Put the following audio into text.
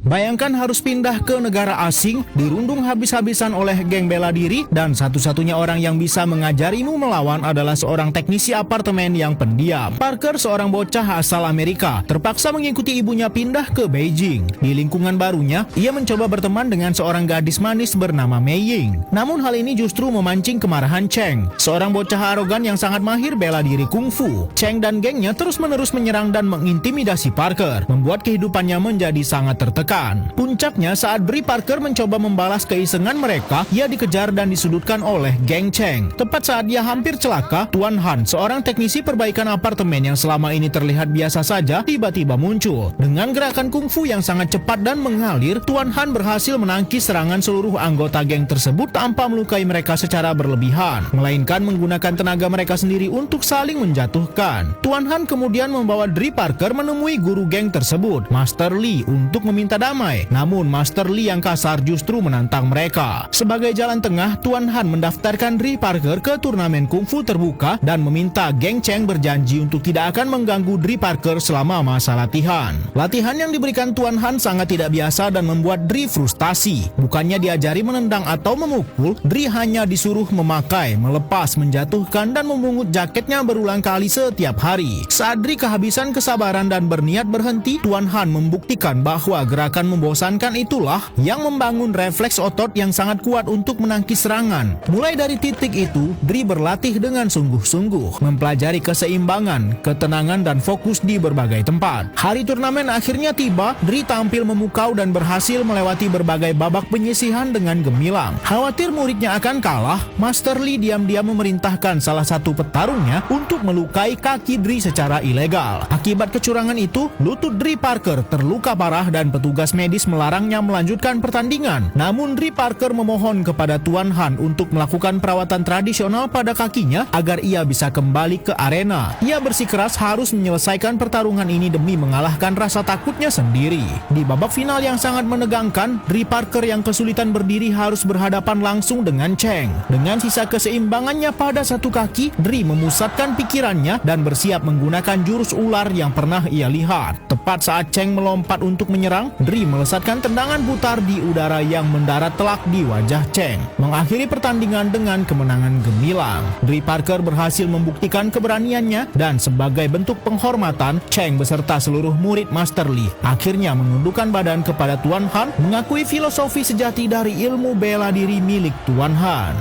Bayangkan harus pindah ke negara asing, dirundung habis-habisan oleh geng bela diri, dan satu-satunya orang yang bisa mengajarimu melawan adalah seorang teknisi apartemen yang pendiam. Parker, seorang bocah asal Amerika, terpaksa mengikuti ibunya pindah ke Beijing. Di lingkungan barunya, ia mencoba berteman dengan seorang gadis manis bernama Mei Ying. Namun hal ini justru memancing kemarahan Cheng, seorang bocah arogan yang sangat mahir bela diri kungfu. Cheng dan gengnya terus-menerus menyerang dan mengintimidasi Parker, membuat kehidupannya menjadi sangat tertekan. Puncaknya saat Bri Parker mencoba membalas keisengan mereka, ia dikejar dan disudutkan oleh geng Cheng. Tepat saat dia hampir celaka, Tuan Han, seorang teknisi perbaikan apartemen yang selama ini terlihat biasa saja, tiba-tiba muncul. Dengan gerakan kungfu yang sangat cepat dan mengalir, Tuan Han berhasil menangkis serangan seluruh anggota geng tersebut tanpa melukai mereka secara berlebihan, melainkan menggunakan tenaga mereka sendiri untuk saling menjatuhkan. Tuan Han kemudian membawa Bri Parker menemui guru geng tersebut, Master Lee, untuk meminta damai. Namun Master Lee yang kasar justru menantang mereka. Sebagai jalan tengah, Tuan Han mendaftarkan Bri Parker ke turnamen kungfu terbuka dan meminta geng Cheng berjanji untuk tidak akan mengganggu Bri Parker selama masa latihan. Latihan yang diberikan Tuan Han sangat tidak biasa dan membuat Bri frustasi. Bukannya diajari menendang atau memukul, Bri hanya disuruh memakai, melepas, menjatuhkan, dan memungut jaketnya berulang kali setiap hari. Saat Bri kehabisan kesabaran dan berniat berhenti, Tuan Han membuktikan bahwa gerakan membosankan itulah yang membangun refleks otot yang sangat kuat untuk menangkis serangan. Mulai dari titik itu, Bri berlatih dengan sungguh-sungguh, mempelajari keseimbangan, ketenangan, dan fokus di berbagai tempat. Hari turnamen akhirnya tiba, Bri tampil memukau dan berhasil melewati berbagai babak penyisihan dengan gemilang. Khawatir muridnya akan kalah, Master Lee diam-diam memerintahkan salah satu petarungnya untuk melukai kaki Bri secara ilegal. Akibat kecurangan itu, lutut Bri Parker terluka parah dan petugas medis melarangnya melanjutkan pertandingan. Namun Bri Parker memohon kepada Tuan Han untuk melakukan perawatan tradisional pada kakinya agar ia bisa kembali ke arena. Ia bersikeras harus menyelesaikan pertarungan ini demi mengalahkan rasa takutnya sendiri. Di babak final yang sangat menegangkan, Bri Parker yang kesulitan berdiri harus berhadapan langsung dengan Cheng. Dengan sisa keseimbangannya pada satu kaki, Bri memusatkan pikirannya dan bersiap menggunakan jurus ular yang pernah ia lihat. Tepat saat Cheng melompat untuk menyerang, Bri melesatkan tendangan putar di udara yang mendarat telak di wajah Cheng, mengakhiri pertandingan dengan kemenangan gemilang. Bri Parker berhasil membuktikan keberaniannya dan sebagai bentuk penghormatan, Cheng beserta seluruh murid Master Lee akhirnya menundukkan badan kepada Tuan Han, mengakui filosofi sejati dari ilmu bela diri milik Tuan Han.